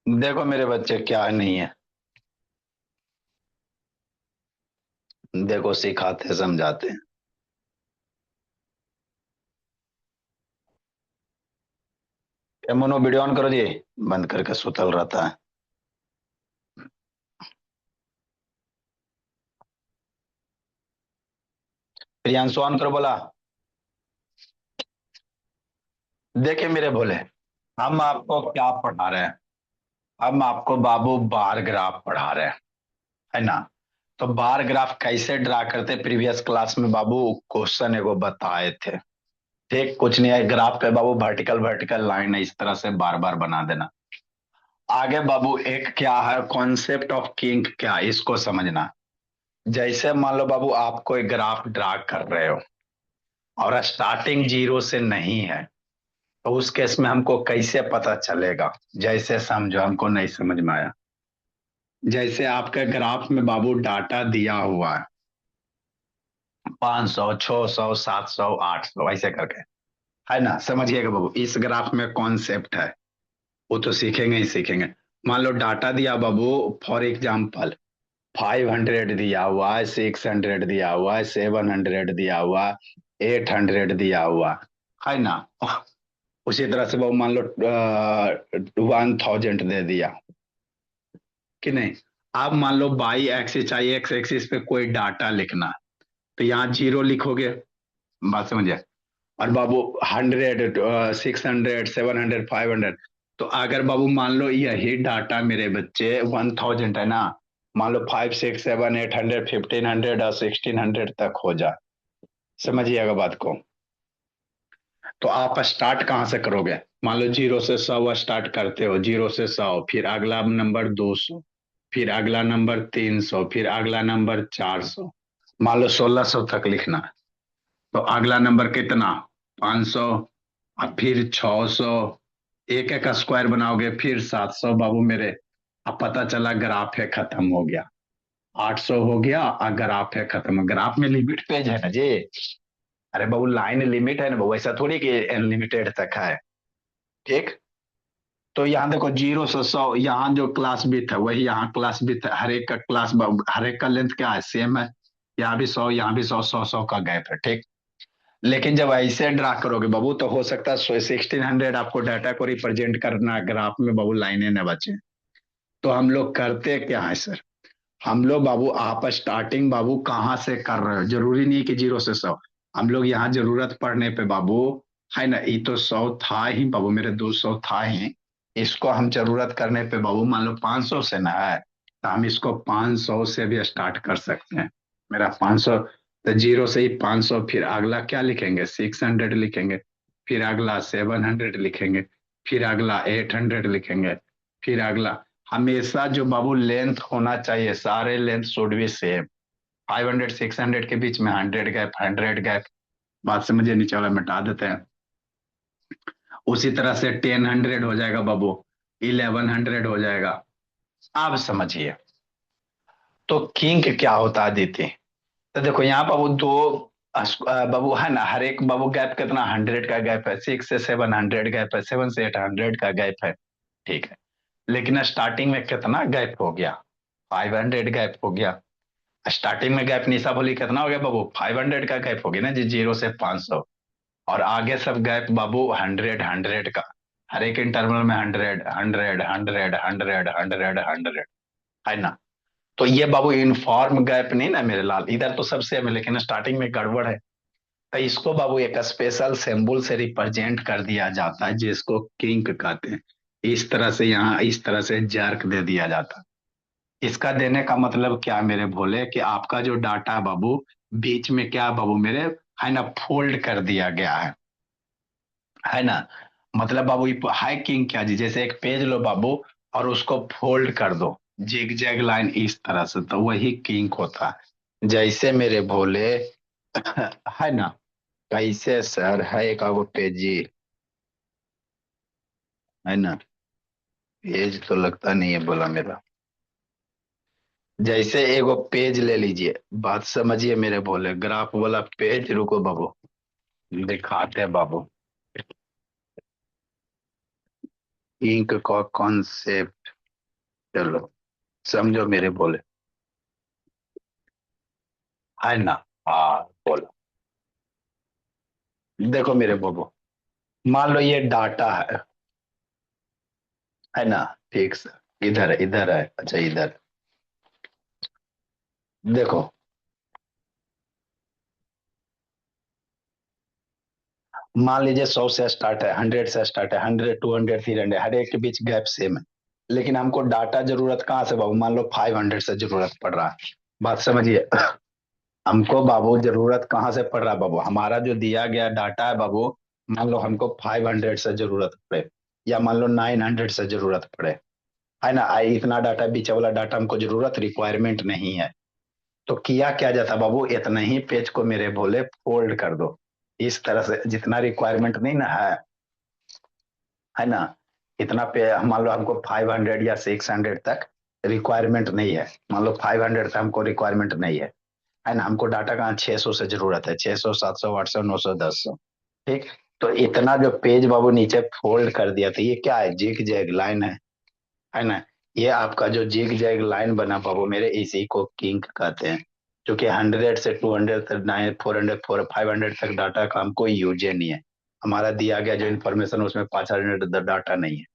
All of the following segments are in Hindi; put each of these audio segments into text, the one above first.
देखो मेरे बच्चे क्या नहीं है। देखो सिखाते समझाते हैं। ये मोनो वीडियो ऑन करो जी। बंद करके सुतल रहता है। प्रियांशु ऑन करो बोला। देखिए मेरे भोले, हम आपको क्या पढ़ा रहे हैं। हम आपको बाबू बार ग्राफ पढ़ा रहे हैं, है ना। तो बार ग्राफ कैसे ड्रा करते प्रीवियस क्लास में बाबू क्वेश्चन एगो बताए थे। ठीक, कुछ नहीं है, ग्राफ पे बाबू वर्टिकल वर्टिकल लाइन है, इस तरह से बार बार बना देना। आगे बाबू एक क्या है कॉन्सेप्ट ऑफ किंग, क्या इसको समझना। जैसे मान लो बाबू आपको एक ग्राफ ड्रा कर रहे हो और स्टार्टिंग जीरो से नहीं है, तो उस केस में हमको कैसे पता चलेगा। जैसे समझो, हमको नहीं समझ में आया। जैसे आपके ग्राफ में बाबू डाटा दिया हुआ है 500, 600, 700, 800 ऐसे करके, है ना। समझिएगा बाबू, इस ग्राफ में कॉन्सेप्ट है, वो तो सीखेंगे ही सीखेंगे। मान लो डाटा दिया बाबू, फॉर एग्जाम्पल 500 दिया हुआ है, 600 दिया हुआ है, 700 दिया हुआ है, 800 दिया हुआ है ना। उसी तरह से बाबू मान लो 1000 दे दिया कि नहीं। अब मान लो बाई एक्सिस चाहिए, एक्स एक्सिस पे कोई डाटा लिखना, तो यहाँ जीरो लिखोगे। बात समझिए। और बाबू 100, 600, 700, 500, तो अगर बाबू मान लो यही डाटा मेरे बच्चे 1000 है ना, मान लो 5, 6, 7, 800, 1500 और 1600 तक हो जाए। समझिएगा बात को। तो आप स्टार्ट कहाँ से करोगे। मान लो जीरो से 100 स्टार्ट करते हो, जीरो से 100, फिर अगला नंबर 200, फिर अगला नंबर 300, फिर अगला नंबर 400। मान लो 1600 तक लिखना, तो अगला नंबर कितना, 500, और फिर 600। एक एक स्क्वायर बनाओगे, फिर 700 बाबू मेरे। अब पता चला ग्राफ है खत्म हो गया, 800 हो गया और ग्राफ है खत्म। ग्राफ में लिमिट पेज है ना जी। अरे बाबू लाइन लिमिट है ना बाबू, ऐसा थोड़ी कि अनलिमिटेड तक है। ठीक। तो यहाँ देखो जीरो से 100, यहाँ जो क्लास बिट है वही यहाँ क्लास बिट है, हर एक का क्लास, हर एक का लेंथ क्या है, सेम है। यहाँ भी 100, यहाँ भी 100, 100 का गैप है। ठीक। लेकिन जब ऐसे ड्रा करोगे बाबू, तो हो सकता है 1600 आपको डाटा को रिप्रेजेंट करना है, ग्राफ में बाबू लाइनें न बचे। तो हम लोग करते क्या है सर, हम लोग बाबू, आप स्टार्टिंग बाबू कहाँ से कर रहे हो, जरूरी नहीं कि जीरो से 100। हम लोग यहाँ जरूरत पड़ने पे बाबू, है ना, ये तो 100 था ही बाबू मेरे, 200 था ही। इसको हम जरूरत करने पे बाबू मान लो 500 से ना है, तो हम इसको 500 से भी स्टार्ट कर सकते हैं। मेरा 500, तो जीरो से ही 500, फिर अगला क्या लिखेंगे, 600 लिखेंगे, फिर अगला 700 लिखेंगे, फिर अगला 800 लिखेंगे, फिर अगला। हमेशा जो बाबू लेंथ होना चाहिए, सारे लेंथ शुड बी सेम। 500 600 के बीच में 100 गैप, 100 गैप। बात समझिए, नीचे वाला मिटा देते हैं। उसी तरह से 1000 हो जाएगा बाबू, 1100 हो जाएगा। आप समझिए। तो किंग क्या होता है दीदी। तो देखो यहाँ बाबू दो बाबू है ना, हर एक बाबू गैप कितना, 100 का गैप है, 6 से 700 गैप है, 7 से 800 का गैप है। ठीक है। लेकिन स्टार्टिंग में कितना गैप हो गया, 500 गैप हो गया। स्टार्टिंग में गैप निशा बोली कितना हो गया बाबू, 500 का गैप हो गया ना जी, जीरो से 500। और आगे सब गैप बाबू 100 का, हर एक इंटरवल में 100 है ना। तो ये बाबू इनफॉर्म गैप नहीं ना मेरे लाल, इधर तो सब सेम है लेकिन स्टार्टिंग में गड़बड़ है। तो इसको बाबू एक स्पेशल सिंबल से रिप्रेजेंट कर दिया जाता है, जिसको किंक कहते हैं। इस तरह से यहाँ इस तरह से जर्क दे दिया जाता है। इसका देने का मतलब क्या मेरे भोले, कि आपका जो डाटा है बाबू, बीच में क्या बाबू मेरे, है ना, फोल्ड कर दिया गया है ना। मतलब बाबू ये हाइकिंग क्या जी, जैसे एक पेज लो बाबू और उसको फोल्ड कर दो, जिग जैग लाइन इस तरह से, तो वही किंक होता है। जैसे मेरे भोले है ना। कैसे सर है, एक आगो पेज जी, है ना। पेज तो लगता नहीं है बोला मेरा। जैसे एगो पेज ले लीजिए, बात समझिए मेरे भोले, ग्राफ वाला पेज, रुको बाबू दिखाते हैं बाबू। इंक का कॉन्सेप्ट, चलो समझो मेरे बोले, है ना। हाँ बोलो। देखो मेरे बोलो, मान लो ये डाटा है ना। ठीक सर, इधर है, अच्छा इधर। देखो, मान लीजिए 100 से स्टार्ट है, 100 से स्टार्ट है, 100, 200, 300, हर एक के बीच गैप सेम है। लेकिन हमको डाटा जरूरत कहाँ से बाबू, मान लो 500 से जरूरत पड़ रहा है। बात समझिए। हमको बाबू जरूरत कहाँ से पड़ रहा है बाबू, हमारा जो दिया गया डाटा है बाबू, मान लो हमको 500 से जरूरत पड़े, या मान लो 900 से जरूरत पड़े, है ना। इतना डाटा, बीच वाला डाटा हमको जरूरत रिक्वायरमेंट नहीं है। तो किया क्या जाता बाबू, इतना ही पेज को मेरे बोले फोल्ड कर दो, इस तरह से, जितना रिक्वायरमेंट नहीं ना है ना। इतना पे मान लो हमको 500 या 600 तक रिक्वायरमेंट नहीं है, मान लो 500 तक हमको रिक्वायरमेंट नहीं है ना। हमको डाटा का 600 से जरूरत है, 600, 700, 800, 900, 1000। ठीक। तो इतना जो पेज बाबू नीचे फोल्ड कर दिया, तो ये क्या है, जिग जैग लाइन है ना। ये आपका जो जिग जैग लाइन बना बाबू मेरे, इसी को किंक कहते हैं। जो कि 100 से 200 तक, 400, 500 तक डाटा का हमको यूज ही नहीं है। हमारा दिया गया जो इन्फॉर्मेशन उसमें 500 डाटा नहीं है।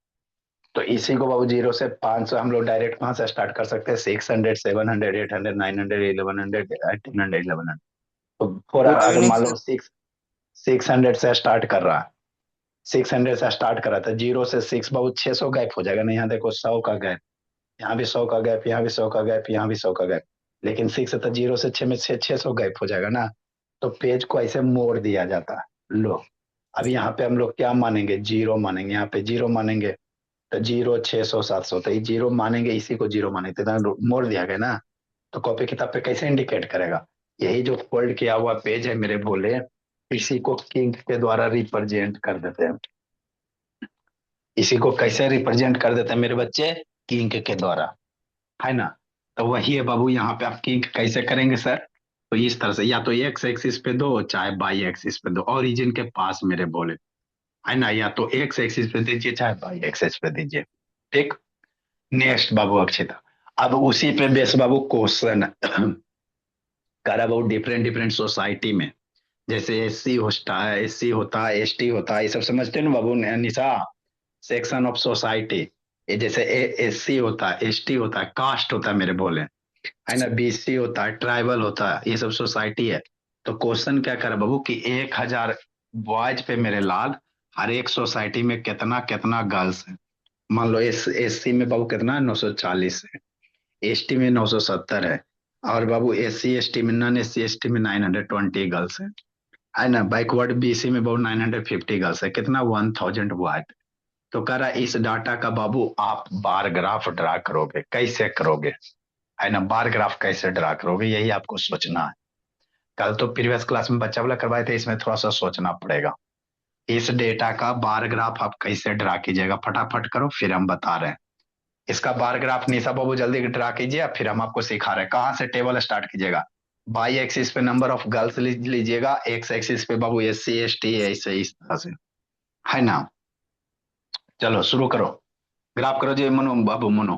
तो इसी को बाबू 0 से 500 हम लोग डायरेक्ट कहाँ से स्टार्ट कर सकते हैं, 600, 700, 800, 900, 1100, 1800, 1100। तो पूरा पूरा भी अगर नहीं मान सर। लो 600 से स्टार्ट कर रहा है, 600 से स्टार्ट कर रहा था, 0 से 6 बहुत 600 गैप हो जाएगा ना। यहाँ देखो 100 का गैप, यहाँ भी 100 का गैप, यहाँ भी 100 का गैप, यहाँ भी 100 का गैप। लेकिन 6 तो 0 से 6 में 600 गैप हो जाएगा ना। तो पेज को ऐसे मोड़ दिया जाता है। लो, अब यहाँ पे हम लोग क्या मानेंगे, जीरो मानेंगे, यहाँ पे जीरो मानेंगे। तो 0, 600, 700, तो ये जीरो मानेंगे, इसी को जीरो मानेंगे, तो इतना मोड़ दिया गया ना। तो कॉपी किताब पे कैसे इंडिकेट करेगा, यही जो फोल्ड किया हुआ पेज है मेरे बोले, इसी को किंग के द्वारा रिप्रेजेंट कर देते हैं। इसी को कैसे रिप्रेजेंट कर देते हैं मेरे बच्चे, किंग के द्वारा, है ना। तो वही है बाबू, यहाँ पे आप किंग कैसे करेंगे सर। तो इस तरह से, या तो एक्स एक्सिस पे दो, चाहे बाई एक्सिस पे दो, ओरिजिन के पास मेरे बोले, है ना। या तो एक्स एक्सिस पे दीजिए, चाहे बाई एक्सिस पे दीजिए। ठीक। नेक्स्ट बाबू अक्षिता, अब उसी पे बेस बाबू क्वेश्चन कर रहा बाबू, डिफरेंट डिफरेंट सोसाइटी में, जैसे एससी होता है, एससी होता है, एसटी होता है, ये सब समझते हैं ना बाबू निशा। सेक्शन ऑफ सोसाइटी, ये जैसे एससी होता है, एसटी होता है, कास्ट होता है मेरे बोले, है ना, बीसी होता है, ट्राइबल होता है, ये सब सोसाइटी है। तो क्वेश्चन क्या करे बाबू कि 1000 बॉयज पे मेरे लाल, हर एक सोसाइटी में कितना कितना गर्ल्स है। मान लो एससी में बाबू कितना, 940 है, एसटी में 970 है, और बाबू एससी एसटी में, नॉन एससी एसटी में 920 गर्ल्स है ना। बैकवर्ड बीसी में बाबू 950 गर्ल्स है, कितना, 1000 बॉय। तो कह रहा इस डाटा का बाबू आप बार ग्राफ ड्रा करोगे, कैसे करोगे, है ना। बार ग्राफ कैसे ड्रा करोगे, यही आपको सोचना है। कल तो प्रीवियस क्लास में बच्चा वाला करवाए थे, इसमें थोड़ा सा सोचना पड़ेगा। इस डेटा का बार ग्राफ आप कैसे ड्रा कीजिएगा, फटाफट करो, फिर हम बता रहे हैं। इसका बार ग्राफ निशा बाबू जल्दी ड्रा कीजिए, फिर हम आपको सिखा रहे हैं कहाँ से टेबल स्टार्ट कीजिएगा। बाई एक्सिस पे नंबर ऑफ गर्ल्स लीजिएगा, एक्स एक्सिस पे बाबू एस सी एस टी, ऐसे इस तरह से, है ना। चलो शुरू करो, ग्राफ करो जी, मनु बाबू, मनु,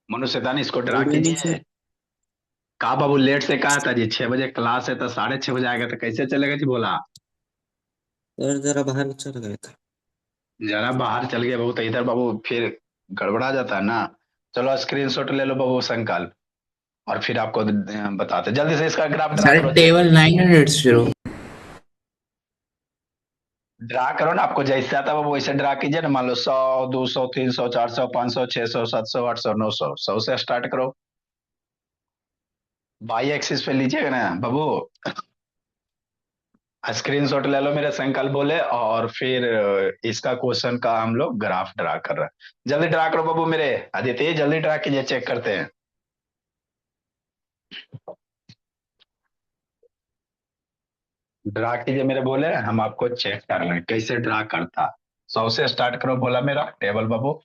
मनु शैतानी, इसको ड्रा पूरा नहीं कीजिए। सर। कहा बाबू, लेट से कहा था जी, 6 बजे क्लास है, तो 6:30 बजे आएगा, तो कैसे चलेगा जी, बोला। सर जरा बाहर चल गए थे। जरा बाहर चल गया बाबू, तो इधर बाबू फिर गड़बड़ा जाता है ना। चलो स्क्रीनशॉट ले लो बाबू संकल्प, और फिर आपको बताते, जल्दी से इसका ग्राफ ड्रा सर करो जी। टेबल 900। ड्रा करो ना, आपको जैसे आता है वो वैसे ड्रा कीजिए ना। मान लो 100, 200, 300, 400, 500, 600, 700, 800, 900, 100 से स्टार्ट करो। बाई एक्सिस पे लीजिएगा ना बाबू, स्क्रीनशॉट ले लो मेरे संकल्प बोले, और फिर इसका क्वेश्चन का हम लोग ग्राफ ड्रा कर रहे हैं। जल्दी ड्रा करो बाबू मेरे, आदित्य जल्दी ड्रा कीजिए, चेक करते हैं। ड्रा कीजिए मेरे बोले, हम आपको चेक कर रहे हैं कैसे ड्रा करता। 100 से स्टार्ट करो बोला मेरा टेबल बाबू।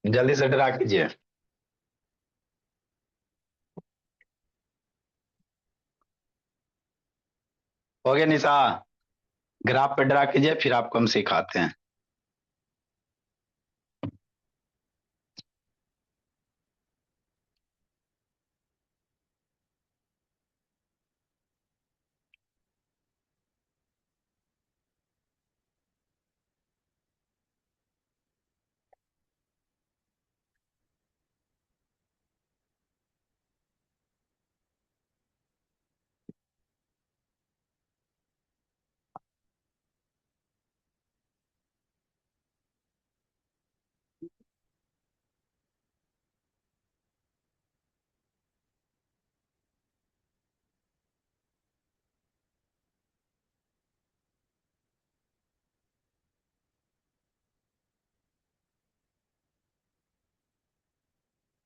जल्दी से ड्रा कीजिए। हो गया निशा? ग्राफ पे ड्रा कीजिए, फिर आपको हम सिखाते हैं।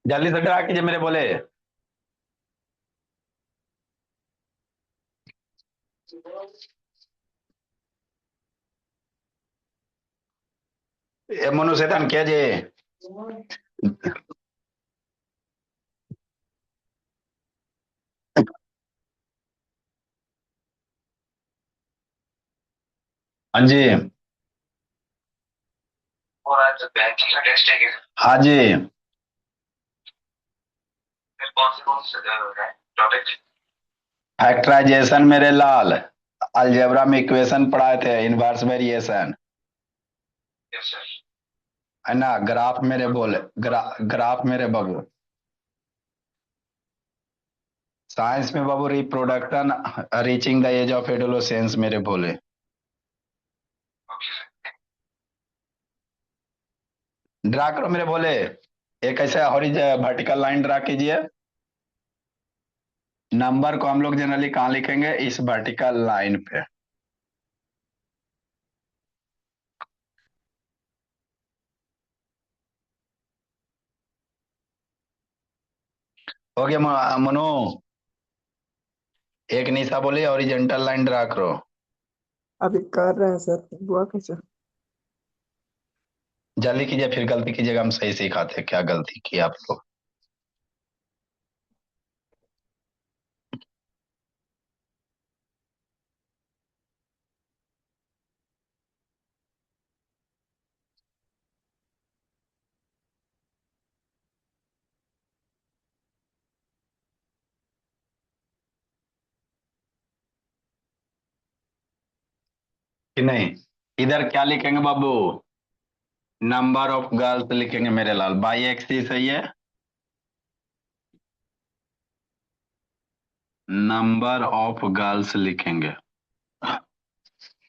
जल्दी से ड्रा कीजिए मेरे बोले। ए मनु शैतान क्या जे? हाँ जी। और आज बैंकिंग का टेस्ट है क्या? हाँ जी। फिर कौन से टॉपिक? फैक्टराइजेशन मेरे लाल, अलजेब्रा में इक्वेशन पढ़ाए थे, इनवर्स वेरिएशन यस सर, है ना। ग्राफ मेरे बोले, ग्राफ मेरे बाबू। साइंस में बाबू reproduction, reaching the age of adolescence मेरे बोले। ड्रा करो मेरे बोले। एक ऐसा वर्टिकल लाइन ड्रा कीजिए। नंबर को हम लोग जनरली कहाँ लिखेंगे? इस वर्टिकल लाइन पे। हो गया मनो? एक निशा बोली हॉरिजॉन्टल लाइन ड्रा करो। अभी कर रहे हैं सर, हुआ कैसे? जल्दी कीजिए, फिर गलती कीजिएगा, हम सही सिखाते हैं। क्या गलती की आप लोग? कि नहीं? इधर क्या लिखेंगे बाबू? नंबर ऑफ गर्ल्स लिखेंगे मेरे लाल, बाई एक्सिस है ये। नंबर ऑफ गर्ल्स लिखेंगे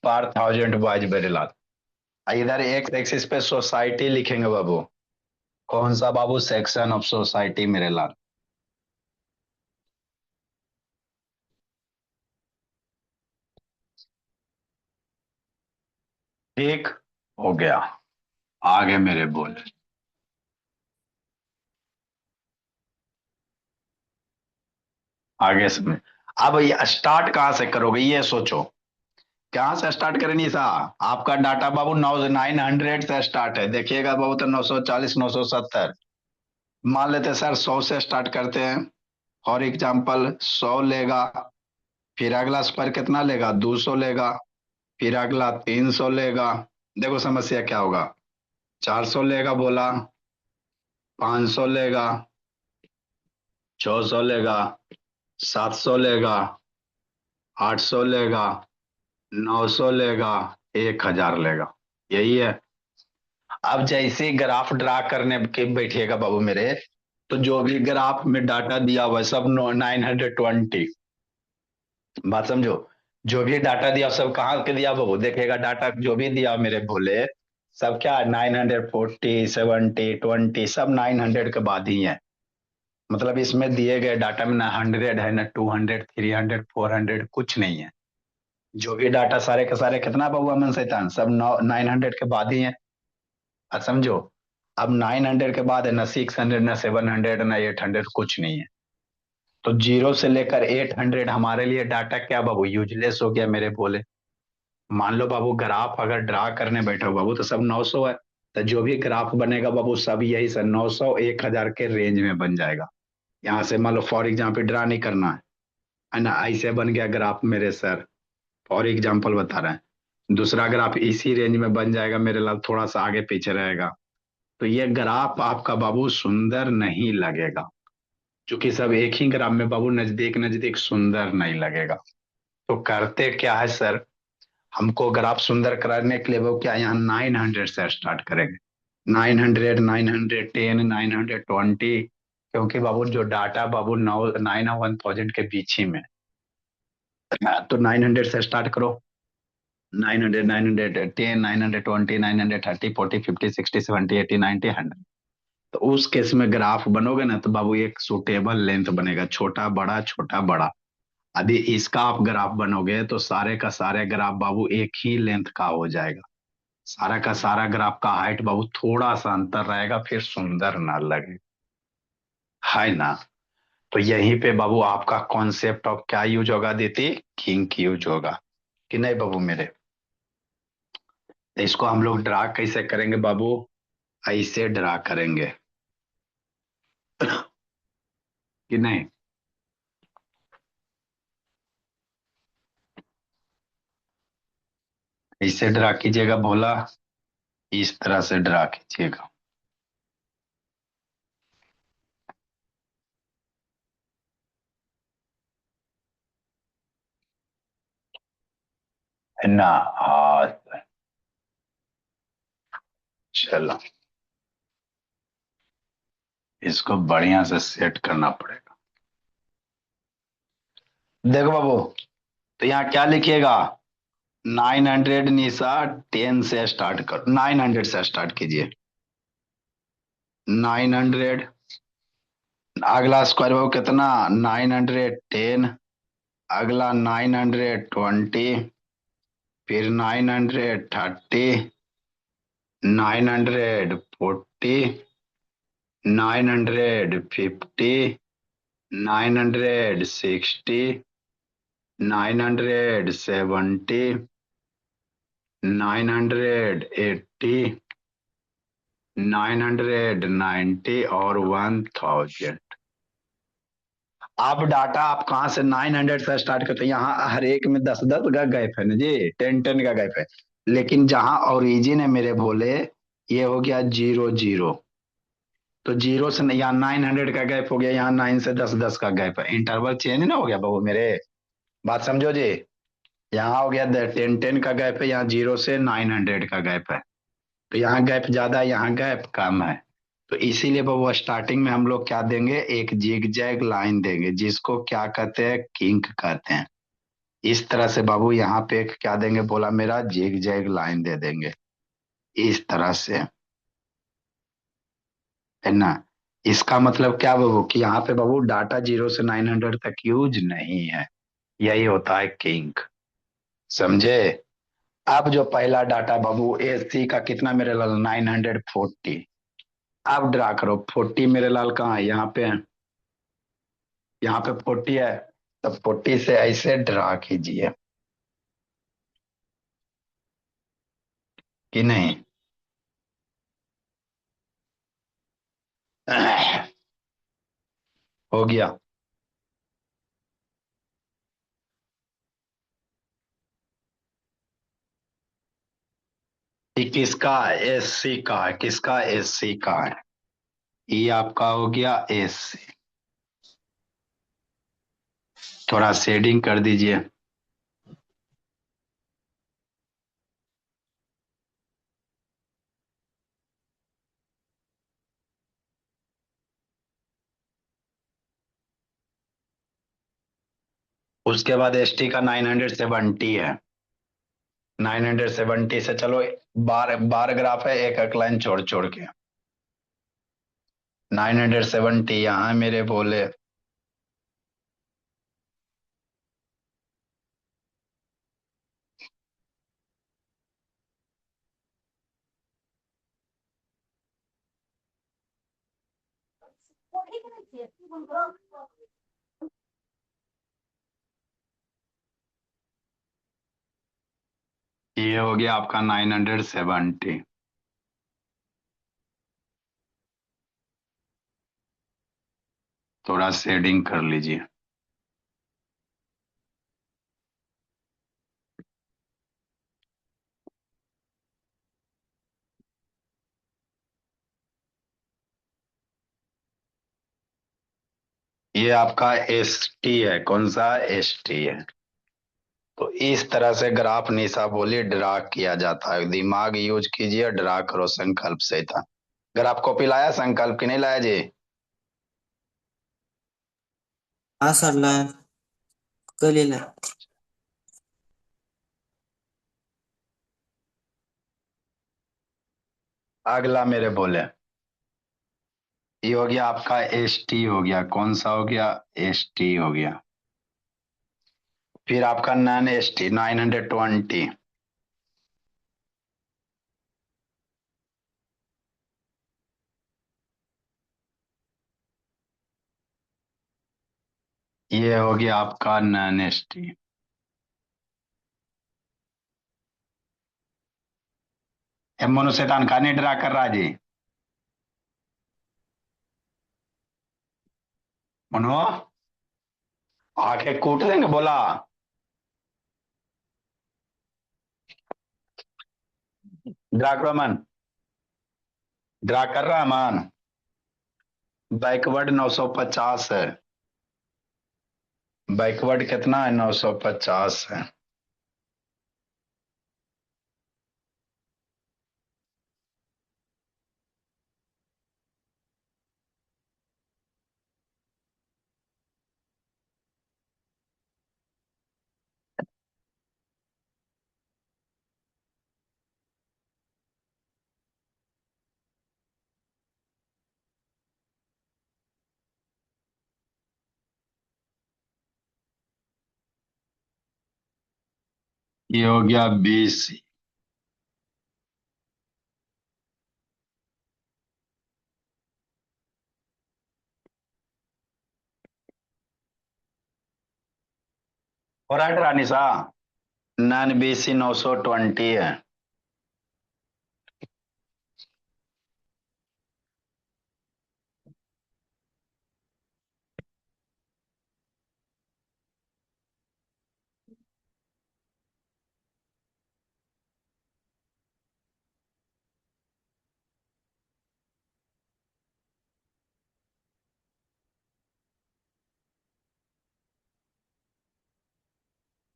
पर थाउजेंड बॉयज मेरे लाल। इधर एक्स एक्सिस पे सोसाइटी लिखेंगे बाबू। कौन सा बाबू? सेक्शन ऑफ सोसाइटी मेरे लाल। ठीक हो गया। आगे मेरे बोल। आगे समझ। अब ये स्टार्ट कहां से करोगे ये सोचो। कहां से स्टार्ट करें निशा? आपका डाटा बाबू 900 से स्टार्ट है, देखिएगा बाबू तो 940 970। मान लेते सर 100 से स्टार्ट करते हैं। फॉर एग्जाम्पल 100 लेगा, फिर अगला स्क्वायर कितना लेगा? 200 लेगा, फिर अगला 300 लेगा। देखो समस्या क्या होगा। 400 लेगा बोला, 500 लेगा, 600 लेगा, 700 लेगा, 800 लेगा, 900 लेगा, 1000 लेगा। यही है। अब जैसे ग्राफ ड्रा करने के बैठिएगा बाबू मेरे, तो जो भी ग्राफ में डाटा दिया हुआ है सब 920। बात समझो। जो भी डाटा दिया सब कहाँ के दिया बाबू? देखिएगा डाटा जो भी दिया मेरे भोले, सब क्या 940 70 20 सब 900 के बाद ही है। मतलब इसमें दिए गए डाटा में ना 100 है, ना 200, 300, 400 कुछ नहीं है। जो भी डाटा सारे के सारे कितना बाबू अमन शैतान? सब 900 के बाद ही है। अब समझो। अब 900 के बाद है ना 600, ना 700, ना 800, कुछ नहीं है। तो 0 से लेकर 800 हमारे लिए डाटा क्या बाबू? यूजलेस हो गया मेरे बोले। मान लो बाबू ग्राफ अगर ड्रा करने बैठो बाबू तो सब 900 है। तो जो भी ग्राफ बनेगा बाबू सब यही सर 900 1000 के रेंज में बन जाएगा। यहाँ से मान लो फॉर एग्जाम्पल ड्रा नहीं करना है ना, ऐसे बन गया ग्राफ मेरे सर, फॉर एग्जाम्पल बता रहे हैं। दूसरा ग्राफ इसी रेंज में बन जाएगा मेरे लाल, थोड़ा सा आगे पीछे रहेगा। तो ये ग्राफ आपका बाबू सुंदर नहीं लगेगा, क्योंकि सब एक ही ग्राफ में बाबू नजदीक नजदीक सुंदर नहीं लगेगा। तो करते क्या है सर, हमको ग्राफ सुंदर कराने के लिए वो क्या, यहाँ 900 से स्टार्ट करेंगे। 900, 910, 920, क्योंकि बाबू जो डाटा बाबू 9 और 1000 के बीच ही में है। तो 900 से स्टार्ट करो। 900, 910, 920, 930, 40, 50, 60, 70, 80, 90, 100। तो उस केस में ग्राफ बनोगे ना तो बाबू एक सुटेबल लेंथ बनेगा, छोटा बड़ा छोटा बड़ा। यदि इसका आप ग्राफ बनोगे तो सारे का सारे ग्राफ बाबू एक ही लेंथ का हो जाएगा। सारा का सारा ग्राफ का हाइट बाबू थोड़ा सा अंतर रहेगा, फिर सुंदर ना लगे, है ना। तो यहीं पे बाबू आपका कॉन्सेप्ट ऑफ क्या यूज होगा दीदी, किंक यूज होगा कि नहीं बाबू मेरे। तो इसको हम लोग ड्रा कैसे करेंगे बाबू, ऐसे ड्रा करेंगे कि नहीं। ऐसे ड्रा कीजिएगा भोला, इस तरह से ड्रा कीजिएगा। है ना। हाँ चलो, इसको बढ़िया से सेट करना पड़ेगा। देखो बाबू, तो यहाँ क्या लिखिएगा, 900 निशा 10 से स्टार्ट कर, 900 से स्टार्ट कीजिए। 900, अगला स्क्वायर बाबू कितना, 910, अगला 920, फिर 930, 940, 950, 960, 970, 980, 990 और 1000। अब डाटा आप कहाँ से 900 से स्टार्ट करते हैं, यहाँ हर एक में 10-10 का गैप है ना जी, 10-10 का गैप है। लेकिन जहां ओरिजिन है मेरे भोले, ये हो गया 0 0। तो जीरो से यहाँ 900 का गैप हो गया, यहाँ 9 से 10-10 का गैप है, इंटरवल चेंज ना हो गया बाबू मेरे, बात समझो जी। यहाँ हो गया 10-10 का गैप है, यहाँ 0 से 900 का गैप है। तो यहाँ गैप ज्यादा है, यहाँ गैप कम है। तो इसीलिए बाबू स्टार्टिंग में हम लोग क्या देंगे, एक जिग जैग लाइन देंगे, जिसको क्या कहते हैं, किंक कहते हैं। इस तरह से बाबू यहाँ पे एक क्या देंगे बोला मेरा, जिग जैग लाइन दे देंगे इस तरह से, है ना। इसका मतलब क्या बाबू, कि यहाँ पे बाबू डाटा 0 से 900 तक यूज नहीं है, यही होता है किंक, समझे। अब जो पहला डाटा बाबू एसी का कितना मेरे लाल, 940। अब ड्रा करो 40 मेरे लाल कहाँ है, यहाँ पे है। यहाँ पे 40 है, तब 40 से ऐसे ड्रा कीजिए कि नहीं। हो गया। ये किसका, एससी का है, किसका, एससी का है। ये आपका हो गया एससी। थोड़ा शेडिंग कर दीजिए। उसके बाद एसटी का 970 है। 970 से चलो, बार बार ग्राफ है, एक एक लाइन छोड़ छोड़ के। 970 यहाँ मेरे बोले। ये हो गया आपका 970। थोड़ा शेडिंग कर लीजिए। ये आपका एस टी है, कौन सा एस टी है? तो इस तरह से ग्राफ निशा बोली ड्रा किया जाता है। दिमाग यूज कीजिए, ड्रा करो संकल्प से था। ग्राफ कॉपी लाया संकल्प की नहीं लाया जी? हाँ सर लाया, कल ही लाया। अगला मेरे बोले, ये हो गया आपका एस टी हो गया, कौन सा हो गया? एस टी हो गया। फिर आपका नॉन एस टी 920। ये हो गया आपका नॉन एस टी। मोनो शैतान का नहीं ड्रा कर रहा जी? मनो, आंखें कूट देंगे बोला। ड्रा करो मन, ड्रा कर रहा है मन। बैकवर्ड 950 है। बैकवर्ड कितना है? 950 है। ये हो गया 20। और राइट रानी सा, नॉन बीसी 920 है।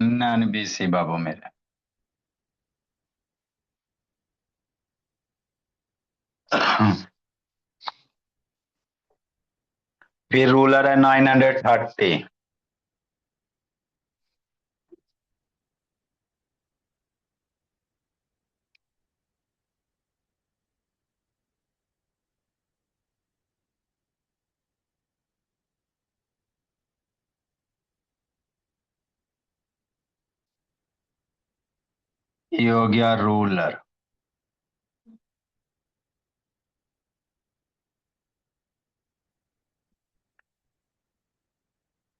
नॉन बीसी बाबू मेरे। फिर रूलर है 930। ये हो गया रूलर।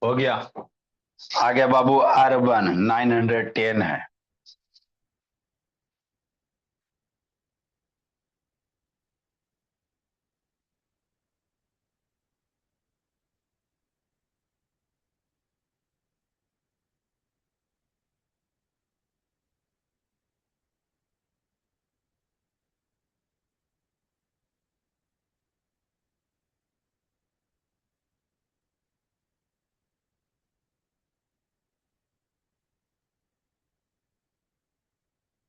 हो गया। आगे बाबू अर्बन 910 है।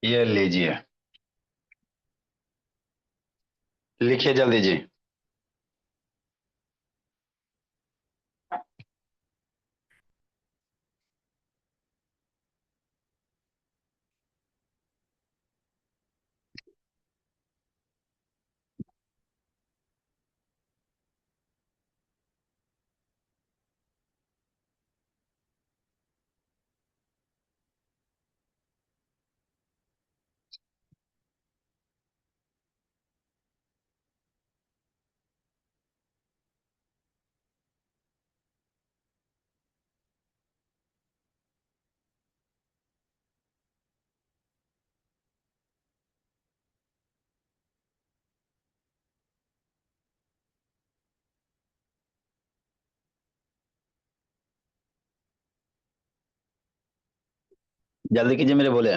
ये लीजिए, लिखिए जल्दी जी। जल्दी कीजिए मेरे बोले।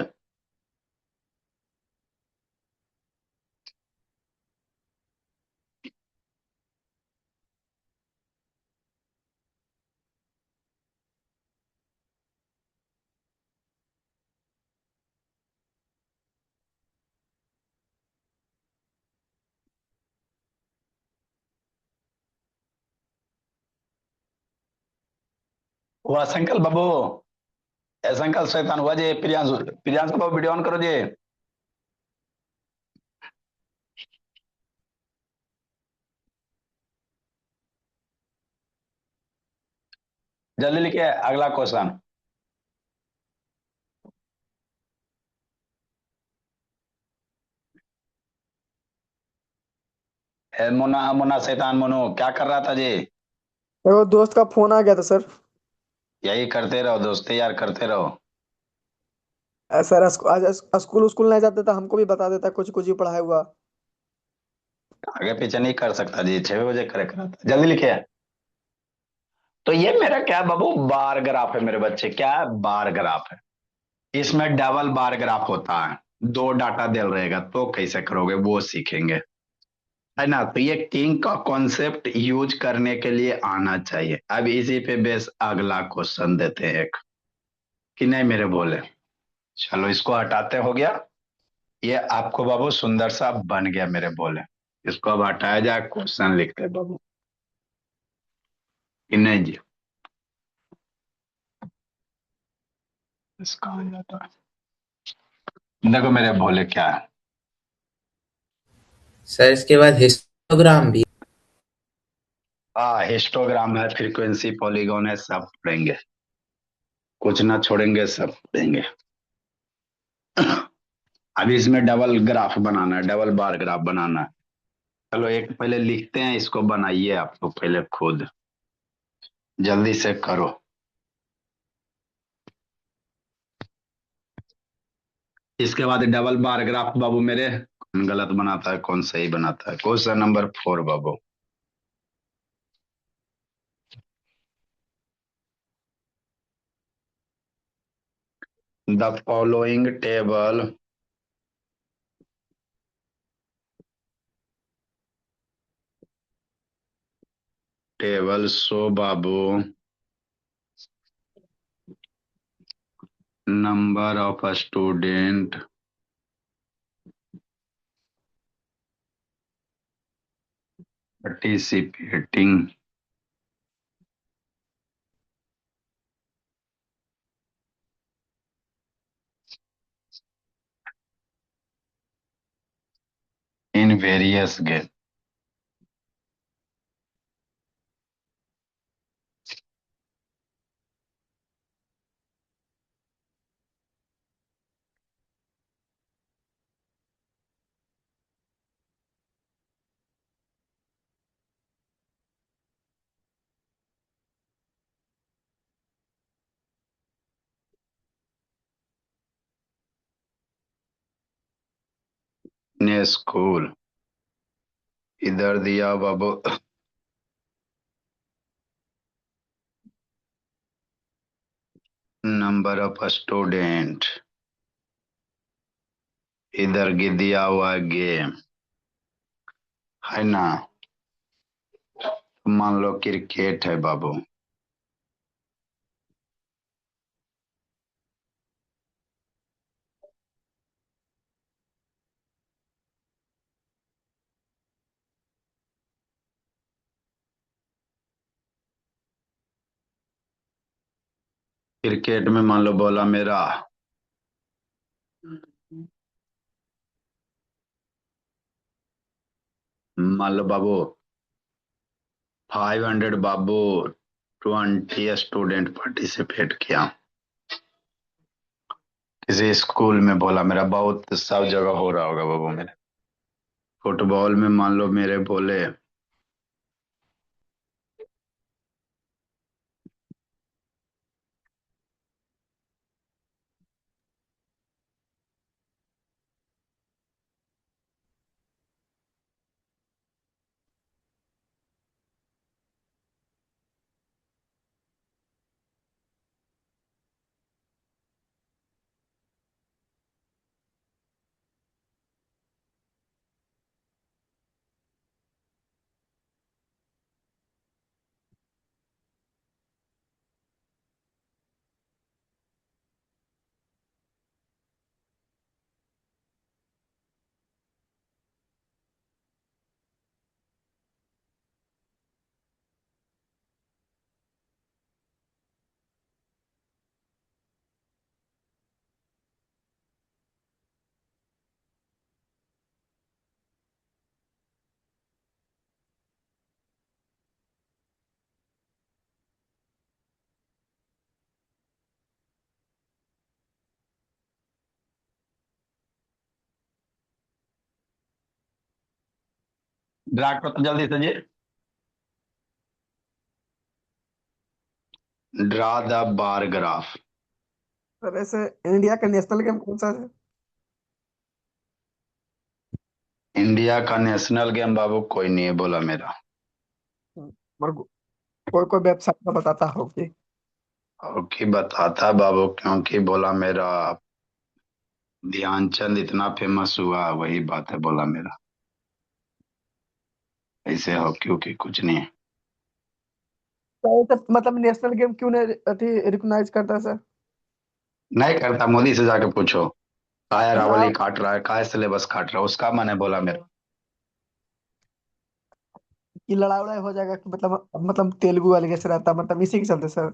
हुआ संकल बाबू। ऐसा अंकल शैतान हुआ जी। प्रियांशु, प्रियांशु बाबू वीडियो ऑन करो जी। जल्दी लिखिए अगला क्वेश्चन। मुन्ना मुन्ना शैतान मोनू क्या कर रहा था जी? देखो दोस्त का फोन आ गया था सर। यही करते रहो दोस्ती यार, करते रहो। सर आज स्कूल स्कूल नहीं जाते तो हमको भी बता देता कुछ कुछ ही पढ़ाया हुआ। आगे पीछे नहीं कर सकता जी, 6 बजे करे करा था। जल्दी लिखिए। तो ये मेरा क्या बाबू, बार ग्राफ है मेरे बच्चे, क्या है? बार ग्राफ है। इसमें डबल बार ग्राफ होता है। दो डाटा दे रहेगा तो कैसे करोगे वो सीखेंगे, है ना? तो ये किंग का कॉन्सेप्ट यूज करने के लिए आना चाहिए। अब इसी पे बेस अगला क्वेश्चन देते हैं एक, कि नहीं मेरे बोले। चलो इसको हटाते, हो गया। ये आपको बाबू सुंदर सा बन गया मेरे बोले। इसको अब हटाया जाए, क्वेश्चन लिखते हैं बाबू, कि नहीं जी? इसका आ जाता है, देखो मेरे भोले क्या है। सर इसके बाद हिस्टोग्राम भी। हाँ हिस्टोग्राम है, फ्रीक्वेंसी पॉलीगॉन है, सब पढ़ेंगे। कुछ ना छोड़ेंगे, सब पढ़ेंगे। अभी इसमें डबल ग्राफ बनाना है, डबल बार ग्राफ बनाना है। चलो एक पहले लिखते हैं, इसको बनाइए आप तो पहले खुद, जल्दी से करो। इसके बाद डबल बार ग्राफ बाबू मेरे, कौन गलत बनाता है कौन सही बनाता है? Question number 4 Babu. The following table show Babu number of student participating in various games। ने स्कूल इधर दिया बाबू, नंबर ऑफ स्टूडेंट, इधर दिया हुआ गेम, है ना? मान लो क्रिकेट है बाबू। क्रिकेट में मान लो बोला मेरा, मान लो बाबू 500 बाबू, 20 स्टूडेंट पार्टिसिपेट किया। किसी स्कूल में बोला मेरा, बहुत सब जगह हो रहा होगा बाबू मेरे। फुटबॉल में मान लो मेरे बोले ड्रा करो तो जल्दी से जी। Draw the bar graph. Sir ऐसे इंडिया का नेशनल गेम कौन सा है? इंडिया का नेशनल गेम बाबू कोई नहीं है बोला मेरा। और कोई कोई वेबसाइट का बताता हो कि और की बताता बाबू, क्योंकि बोला मेरा ध्यानचंद इतना फेमस हुआ, वही बात है बोला मेरा। ऐसे हॉकी की कुछ नहीं है। तो ऐसे मतलब नेशनल गेम क्यों नहीं अति रिकॉग्नाइज करता सर? नहीं करता, मोदी से जाके पूछो। काय हाँ, रावली काट रहा है, काय सिलेबस काट रहा है, उसका मन है बोला मेरा। कि लड़ाई उड़ाई हो जाएगा कि मतलब तेलुगु वाले कैसे रहता मतलब इसी के चलते सर।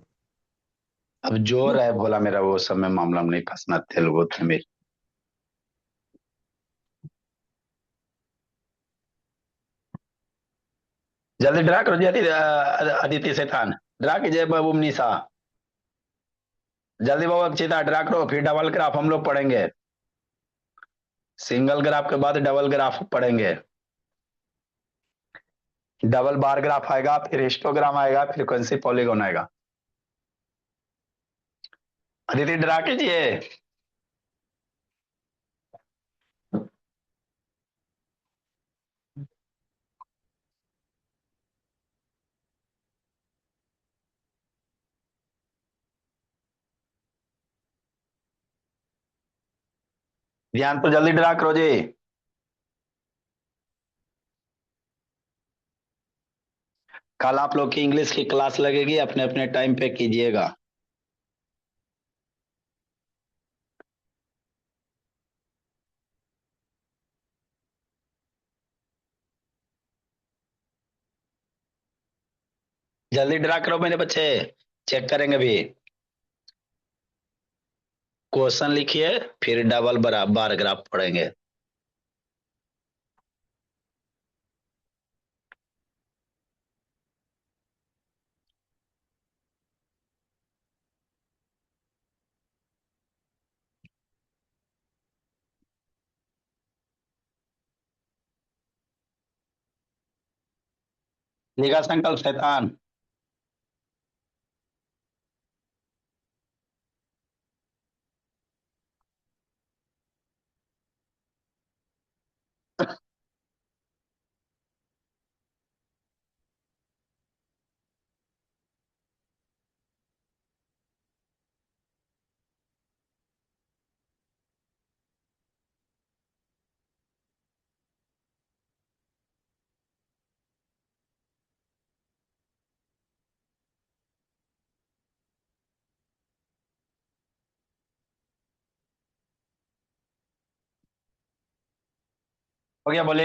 अब जोर है बोला मेरा, वो सब में मामला में नहीं फंसना, तेलुगु तमिल। जल्दी ड्रा करो जल्दी, अदिति शैतान। ड्रा कीजिए बाबू निशा। जल्दी बाबू अक्षिता ड्रा करो, फिर डबल ग्राफ हम लोग पढ़ेंगे। सिंगल ग्राफ के बाद डबल ग्राफ पढ़ेंगे। डबल बार ग्राफ आएगा, फिर हिस्टोग्राम आएगा, फ्रीक्वेंसी पॉलीगॉन आएगा। अदिति ड्रा कीजिए। ध्यान तो जल्दी ड्रा करो जी। कल आप लोग की इंग्लिश की क्लास लगेगी, अपने अपने टाइम पे कीजिएगा। जल्दी ड्रा करो मेरे बच्चे, चेक करेंगे भी। क्वेश्चन लिखिए, फिर डबल बार ग्राफ पढ़ेंगे। लिखा संकल्प शैतान। हो गया बोले।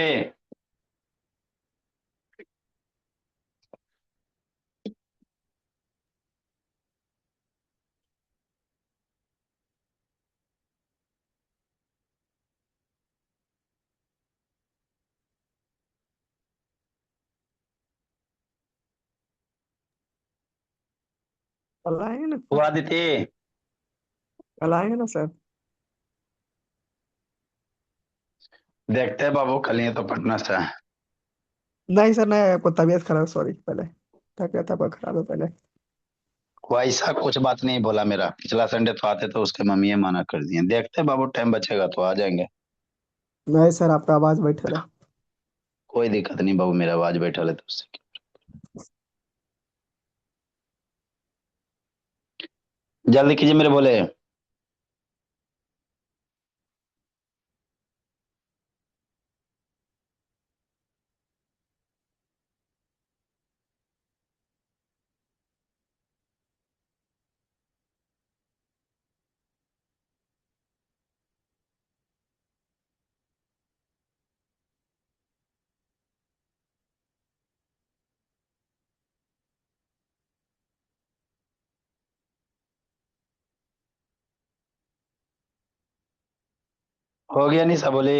कल आएंगे ना सर? हुआ अदिति। कल आएंगे ना सर? देखते हैं बाबू, कल ये तो पटना से है। नहीं सर, नहीं आपको तबीयत खराब, सॉरी पहले तबीयत आपका खराब है पहले। वैसा कुछ बात नहीं बोला मेरा, पिछला संडे तो आते तो उसके मम्मी मना कर दिए। देखते हैं बाबू, टाइम बचेगा तो आ जाएंगे। नहीं सर, आपका आवाज बैठा है। कोई दिक्कत नहीं बाबू, मेरा आवाज बैठा है तो उससे जल्दी कीजिए मेरे बोले। हो गया निशा बोली।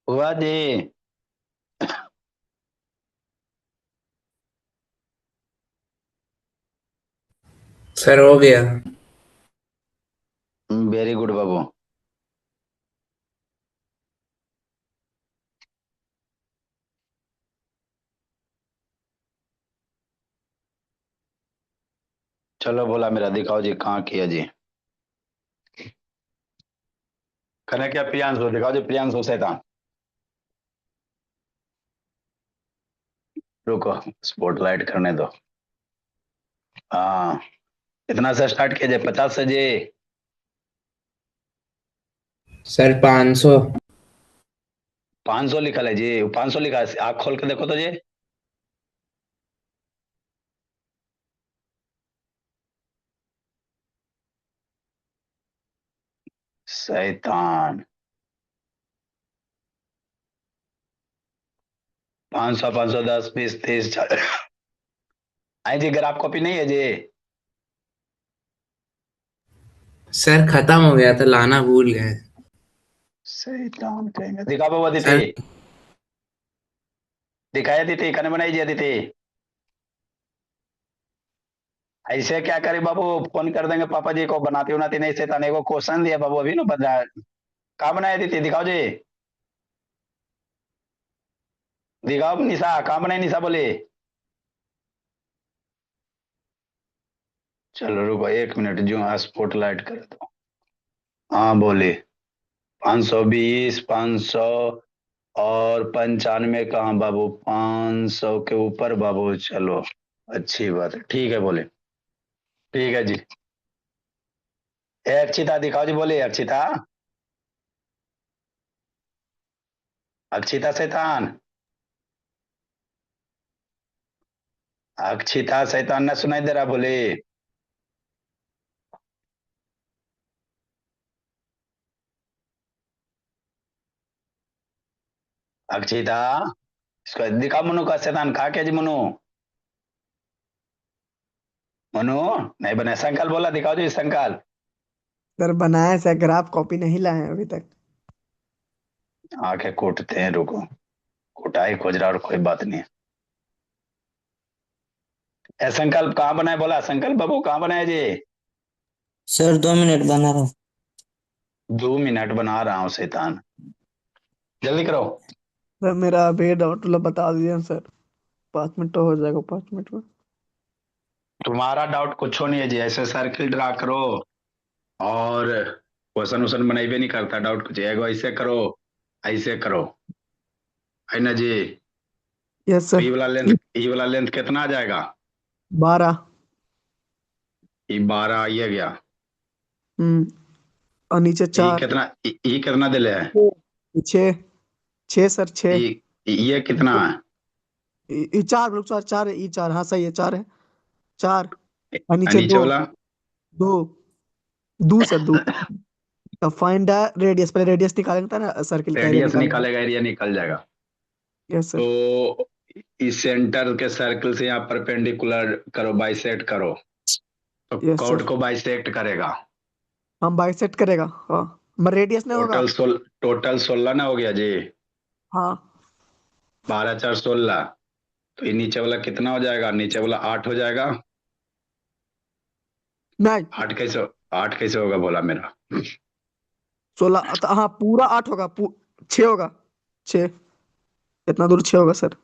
हुआ जी। सर हो गया। वेरी गुड बाबू। चलो बोला मेरा, दिखाओ जी कहाँ किया जी। कने क्या प्रियांशु, दिखाओ जी प्रियांशु शैतान। रुको, स्पॉटलाइट करने दो। हाँ, कितना से स्टार्ट किया जाए, 50 से जी? सर 500। 500 लिखा है जी, 500 लिखा है, आँख खोल के देखो तो जी। शैतान। 500, 510, 20, 30, 40। आई जी, ग्राफ कॉपी नहीं है जी? सर खत्म हो गया था, लाना भूल गए। शैतान कहेंगे, दिखा बाबू अदिति। सर दिखाया अदिति, कने बनाई जी अदिति। ऐसे क्या करे बाबू, फोन कर देंगे पापा जी को, बनाती उनाती नहीं शैतान। एगो क्वेश्चन दिया बाबू अभी ना बता। कहाँ बनाया अदिति, दिखाओ जी। दिखाओ निशा, कहाँ बनाई निशा बोले। चलो रुको 1 मिनट, जो स्पॉटलाइट कर दो। हाँ बोले। 520, 500 और 95 कहाँ बाबू, 500 के ऊपर बाबू। चलो अच्छी बात है, ठीक है बोले। ठीक है जी। ए अक्षिता दिखाओ जी, बोले अक्षिता। अक्षिता शैतान। अक्षिता शैतान ना सुनाई दे रहा बोले। अक्षिता, इसको दिखाओ मनु का शैतान, कहा क्या जी मनु। मनु नहीं बना, संकल्प बोला, दिखाओ जी संकल्प। सर बनाए सर, ग्राफ कॉपी नहीं लाए हैं अभी तक। आंखें कूटते हैं, रुको। कुटाई खोज रहा और कोई बात नहीं। ए संकल्प कहाँ बनाए, बोला संकल्प बाबू कहाँ बनाए जी। सर 2 मिनट बना रहा हूँ। 2 मिनट बना रहा हूँ शैतान, जल्दी करो। सर मेरा अभी डाउट बता दिए सर। 5 मिनट तो हो जाएगा, 5 मिनट में। तुम्हारा डाउट कुछ नहीं है जी, ऐसे सर्किल ड्रा करो और क्वेश्चन वोश्चन बनाइबे नहीं करता, डाउट कुछ है, एगो ऐसे करो, ऐसे करो, है ना जी। यस तो सर। ये वाला लेंथ कितना आ जाएगा। 12। ये 12 ये गया। और नीचे ये 4। कितना, ये कितना दिले है। 6। 6 सर, 6। ये कितना है। ई 4 लोग, 4 4 है, ई 4, हाँ सही है, 4 है। 4। और और नीचे नीचे 2। वाला। 2। दो सर, 2। अब फाइंड द रेडियस, पहले रेडियस निकालेंगे था ना, सर्किल का एरिया रेडियस निकालेंगे। निकालेगा, एरिया निकल जाएगा। Yes sir. तो इस सेंटर के सर्कल से यहाँ परपेंडिकुलर करो, बाइसेक्ट करो। तो यस कॉर्ड सर। को बाइसेक्ट करेगा। हम बाइसेक्ट करेगा, हाँ। मगर रेडियस नहीं होगा। टोटल 16 ना हो गया जी। हाँ। 12 4 16। तो ये नीचे वाला कितना हो जाएगा, नीचे वाला 8 हो जाएगा। नहीं। 8 कैसे होगा बोला मेरा। 16 तो हाँ, पूरा 8 होगा, 6 होगा। 6। इतना दूर 6 होगा सर।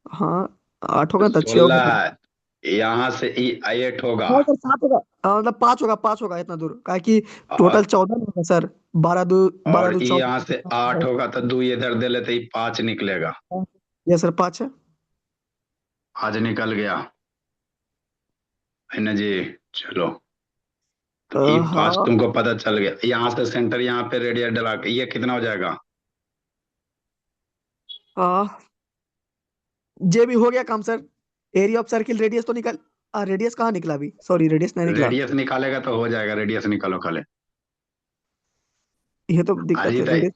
हाँ। 8 होगा तो 6 होगा 16 सर। है, यहाँ से 8 होगा। हाँ सर, 7 होगा। मतलब 5 होगा, 5 होगा इतना दूर, काहे कि टोटल और 14 नहीं होगा सर। 12 और दो ये यहाँ से 8 14। होगा तो 2 इधर दे लेते ही 5 निकलेगा। ये सर 5 है। आज निकल गया, है ना जी। चलो, तो ये 5 हाँ। तुमको पता चल गया, यहाँ से सेंटर यहाँ पे रेडियस डला के ये कितना हो जाएगा। हाँ, ये भी हो गया काम sir. Area of circle, radius तो निकल। रेडियस कहाँ निकला अभी, सॉरी रेडियस नहीं निकला। रेडियस निकालेगा तो हो जाएगा, रेडियस निकालो खाले। ये तो आज दिक्कत ही है, तय, रेडियस।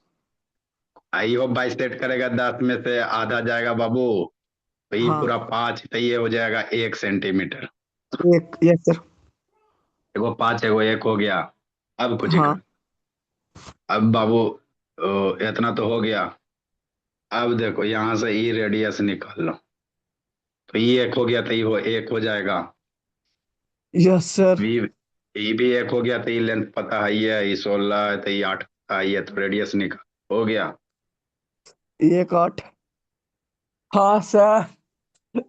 आई होप बाइसेट करेगा, 10 में से आधा जाएगा बाबू। तो ये हाँ। पूरा 5, तो ये हो जाएगा 1 सेंटीमीटर। एक, यस सर। एगो 5 एगो 1 हो गया। अब कुछ हाँ। कर। अब बाबू इतना तो हो गया। अब देखो यहाँ से ई रेडियस निकाल लो। तो ये 1 हो गया, तो ये 1 हो जाएगा। Yes sir. भी ये भी 1 हो गया, तो ये लेंथ पता है, ये 16 है, तो ये 8 पता है, तो रेडियस निकाल हो गया। 1 8। हाँ सर,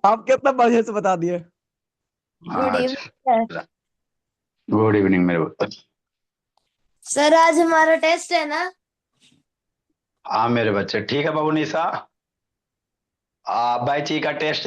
आप कितना बढ़िया से बता दिए। गुड हाँ इवनिंग सर। गुड इवनिंग मेरे बच्चे। सर आज हमारा टेस्ट है ना? हाँ मेरे बच्चे, ठीक है बाबू निशा, बाई ची का टेस्ट